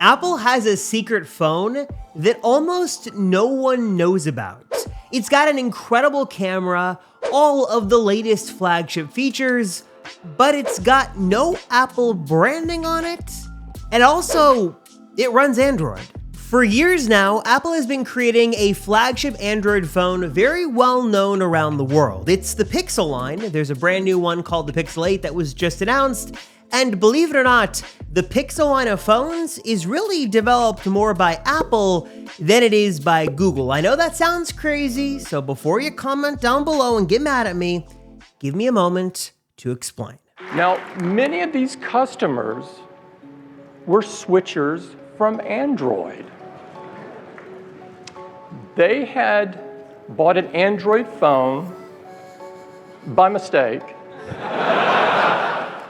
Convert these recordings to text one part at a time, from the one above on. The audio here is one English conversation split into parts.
Apple has a secret phone that almost no one knows about. It's got an incredible camera, all of the latest flagship features, but it's got no Apple branding on it, and also, it runs Android. For years now, Apple has been creating a flagship Android phone very well known around the world. It's the Pixel line. There's a brand new one called the Pixel 8 that was just announced, and believe it or not, the Pixel line of phones is really developed more by Apple than it is by Google. I know that sounds crazy, so before you comment down below and get mad at me, give me a moment to explain. Now, many of these customers were switchers from Android. They had bought an Android phone by mistake.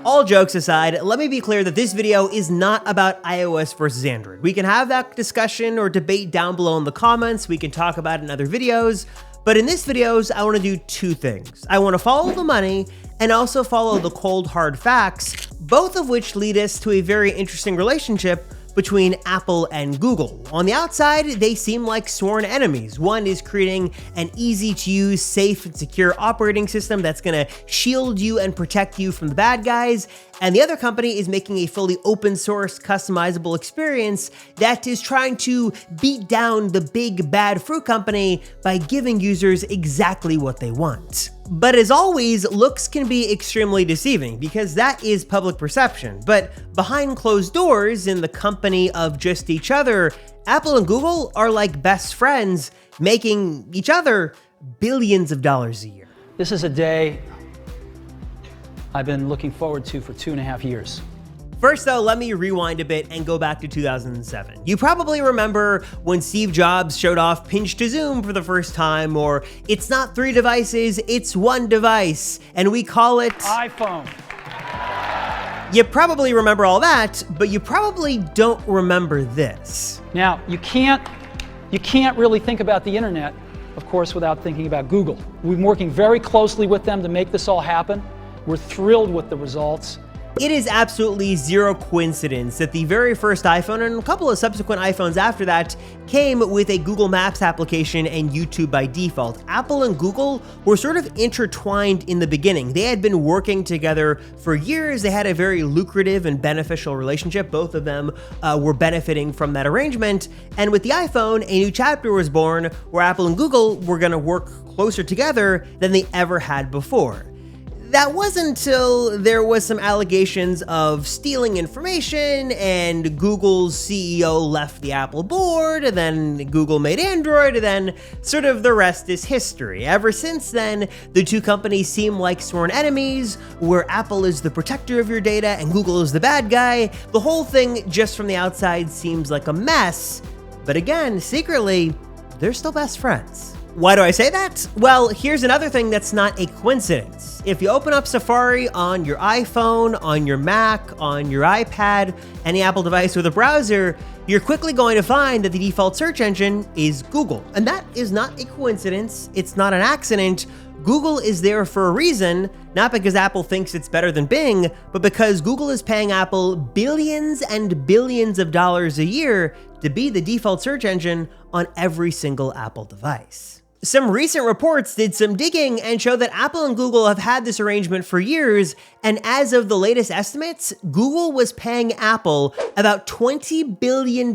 All jokes aside, let me be clear that this video is not about iOS versus Android. We can have that discussion or debate down below in the comments. We can talk about it in other videos. But in this videos, I want to do two things. I want to follow the money and also follow the cold hard facts, both of which lead us to a very interesting relationship between Apple and Google. On the outside, they seem like sworn enemies. One is creating an easy-to-use, safe, and secure operating system that's gonna shield you and protect you from the bad guys, and the other company is making a fully open source, customizable experience that is trying to beat down the big bad fruit company by giving users exactly what they want. But as always, looks can be extremely deceiving because that is public perception. But behind closed doors, in the company of just each other, Apple and Google are like best friends, making each other billions of dollars a year. This is a day I've been looking forward to for 2.5 years. First though, let me rewind a bit and go back to 2007. You probably remember when Steve Jobs showed off pinch to zoom for the first time, or it's not 3 devices, it's 1 device, and we call it iPhone. You probably remember all that, but you probably don't remember this. Now, you can't really think about the internet, of course, without thinking about Google. We've been working very closely with them to make this all happen. We're thrilled with the results. It is absolutely zero coincidence that the very first iPhone and a couple of subsequent iPhones after that came with a Google Maps application and YouTube by default. Apple and Google were sort of intertwined in the beginning. They had been working together for years. They had a very lucrative and beneficial relationship. Both of them were benefiting from that arrangement. And with the iPhone, a new chapter was born where Apple and Google were going to work closer together than they ever had before. That wasn't until there was some allegations of stealing information and Google's CEO left the Apple board, and then Google made Android, and then sort of the rest is history. Ever since then, the two companies seem like sworn enemies, where Apple is the protector of your data and Google is the bad guy. The whole thing, just from the outside, seems like a mess, but again, secretly, they're still best friends. Why do I say that? Well, here's another thing that's not a coincidence. If you open up Safari on your iPhone, on your Mac, on your iPad, any Apple device with a browser, you're quickly going to find that the default search engine is Google. And that is not a coincidence. It's not an accident. Google is there for a reason, not because Apple thinks it's better than Bing, but because Google is paying Apple billions and billions of dollars a year to be the default search engine on every single Apple device. Some recent reports did some digging and show that Apple and Google have had this arrangement for years, and as of the latest estimates, Google was paying Apple about $20 billion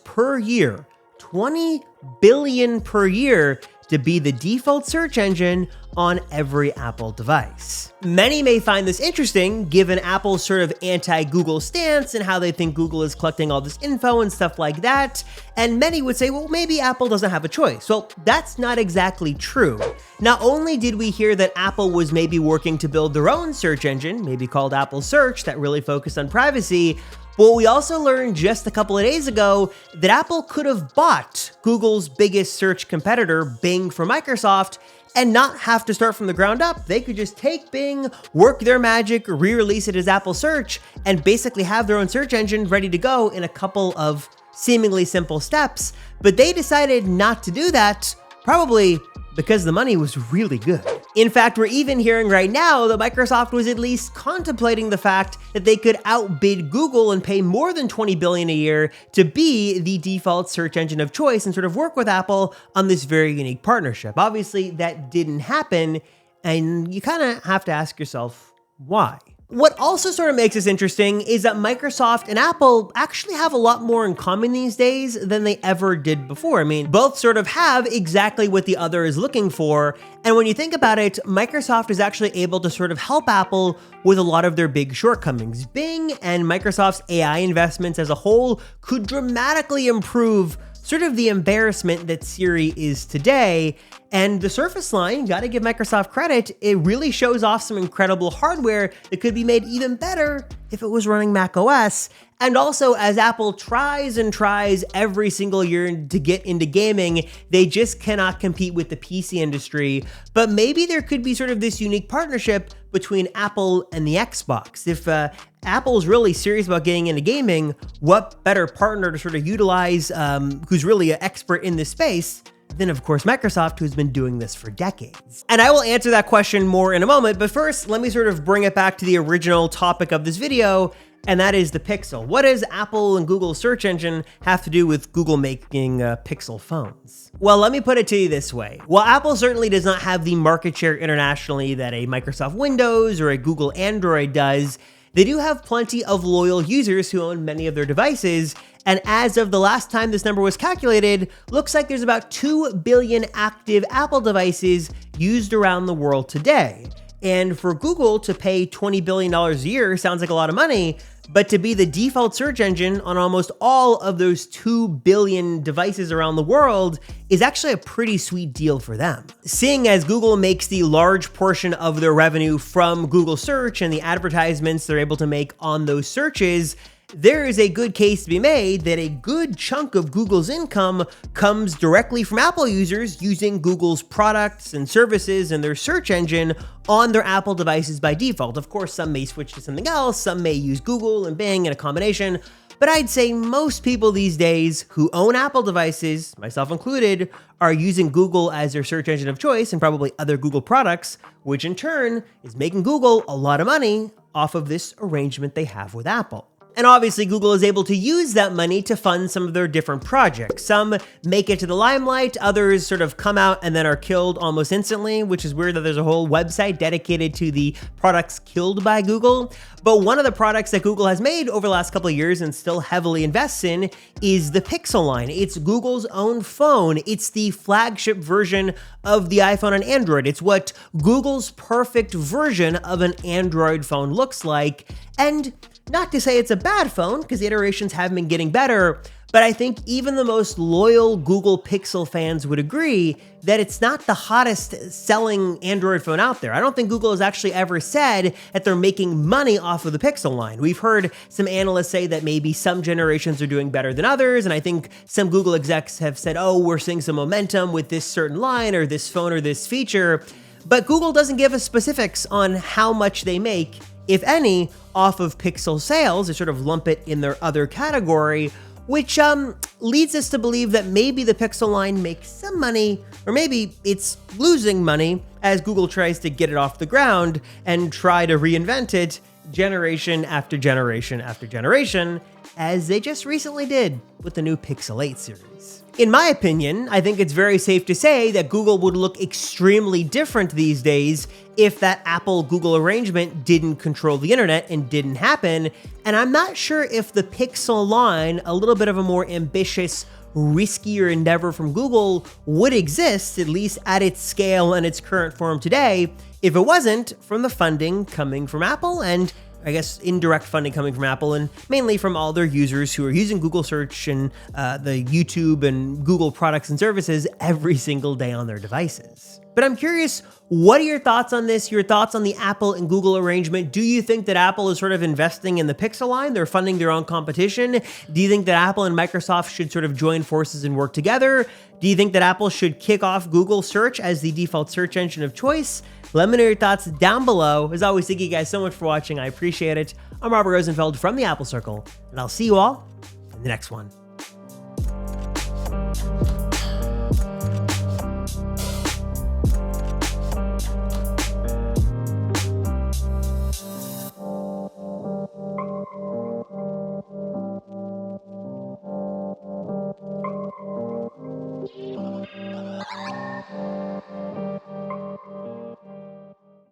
per year. $20 billion per year to be the default search engine on every Apple device. Many may find this interesting given Apple's sort of anti-Google stance and how they think Google is collecting all this info and stuff like that. And many would say, well, maybe Apple doesn't have a choice. Well, that's not exactly true. Not only did we hear that Apple was maybe working to build their own search engine, maybe called Apple Search, that really focused on privacy, but we also learned just a couple of days ago that Apple could have bought Google's biggest search competitor, Bing, from Microsoft, and not have to start from the ground up. They could just take Bing, work their magic, re-release it as Apple Search, and basically have their own search engine ready to go in a couple of seemingly simple steps. But they decided not to do that, probably because the money was really good. In fact, we're even hearing right now that Microsoft was at least contemplating the fact that they could outbid Google and pay more than $20 billion a year to be the default search engine of choice and sort of work with Apple on this very unique partnership. Obviously, that didn't happen, and you kind of have to ask yourself, why? What also sort of makes this interesting is that Microsoft and Apple actually have a lot more in common these days than they ever did before. I mean, both sort of have exactly what the other is looking for. And when you think about it, Microsoft is actually able to sort of help Apple with a lot of their big shortcomings. Bing and Microsoft's AI investments as a whole could dramatically improve sort of the embarrassment that Siri is today. And the Surface line, gotta give Microsoft credit, it really shows off some incredible hardware that could be made even better if it was running Mac OS. And also, as Apple tries and tries every single year to get into gaming, they just cannot compete with the PC industry. But maybe there could be sort of this unique partnership between Apple and the Xbox. If Apple's really serious about getting into gaming, what better partner to sort of utilize who's really an expert in this space than, of course, Microsoft, who's been doing this for decades? And I will answer that question more in a moment, but first, let me sort of bring it back to the original topic of this video, and that is the Pixel. What does Apple and Google's search engine have to do with Google making Pixel phones? Well, let me put it to you this way. While Apple certainly does not have the market share internationally that a Microsoft Windows or a Google Android does, they do have plenty of loyal users who own many of their devices, and as of the last time this number was calculated, looks like there's about 2 billion active Apple devices used around the world today. And for Google to pay $20 billion a year sounds like a lot of money, but to be the default search engine on almost all of those 2 billion devices around the world is actually a pretty sweet deal for them. Seeing as Google makes the large portion of their revenue from Google Search and the advertisements they're able to make on those searches, there is a good case to be made that a good chunk of Google's income comes directly from Apple users using Google's products and services and their search engine on their Apple devices by default. Of course, some may switch to something else, some may use Google and Bing in a combination, but I'd say most people these days who own Apple devices, myself included, are using Google as their search engine of choice and probably other Google products, which in turn is making Google a lot of money off of this arrangement they have with Apple. And obviously, Google is able to use that money to fund some of their different projects. Some make it to the limelight, others sort of come out and then are killed almost instantly, which is weird that there's a whole website dedicated to the products killed by Google. But one of the products that Google has made over the last couple of years and still heavily invests in is the Pixel line. It's Google's own phone. It's the flagship version of the iPhone and Android. It's what Google's perfect version of an Android phone looks like. And not to say it's a bad phone, because the iterations have been getting better, but I think even the most loyal Google Pixel fans would agree that it's not the hottest selling Android phone out there. I don't think Google has actually ever said that they're making money off of the Pixel line. We've heard some analysts say that maybe some generations are doing better than others, and I think some Google execs have said, oh, we're seeing some momentum with this certain line or this phone or this feature, but Google doesn't give us specifics on how much they make, if any, off of Pixel sales. They sort of lump it in their other category, which leads us to believe that maybe the Pixel line makes some money, or maybe it's losing money as Google tries to get it off the ground and try to reinvent it generation after generation after generation, as they just recently did with the new Pixel 8 series. In my opinion, I think it's very safe to say that Google would look extremely different these days if that Apple-Google arrangement didn't control the internet and didn't happen, and I'm not sure if the Pixel line, a little bit of a more ambitious, riskier endeavor from Google, would exist, at least at its scale and its current form today, if it wasn't from the funding coming from Apple and I guess indirect funding coming from Apple and mainly from all their users who are using Google Search and the YouTube and Google products and services every single day on their devices. But I'm curious, what are your thoughts on this? Your thoughts on the Apple and Google arrangement? Do you think that Apple is sort of investing in the Pixel line? They're funding their own competition? Do you think that Apple and Microsoft should sort of join forces and work together? Do you think that Apple should kick off Google Search as the default search engine of choice? Let me know your thoughts down below. As always, thank you guys so much for watching. I appreciate it. I'm Robert Rosenfeld from the Apple Circle, and I'll see you all in the next one.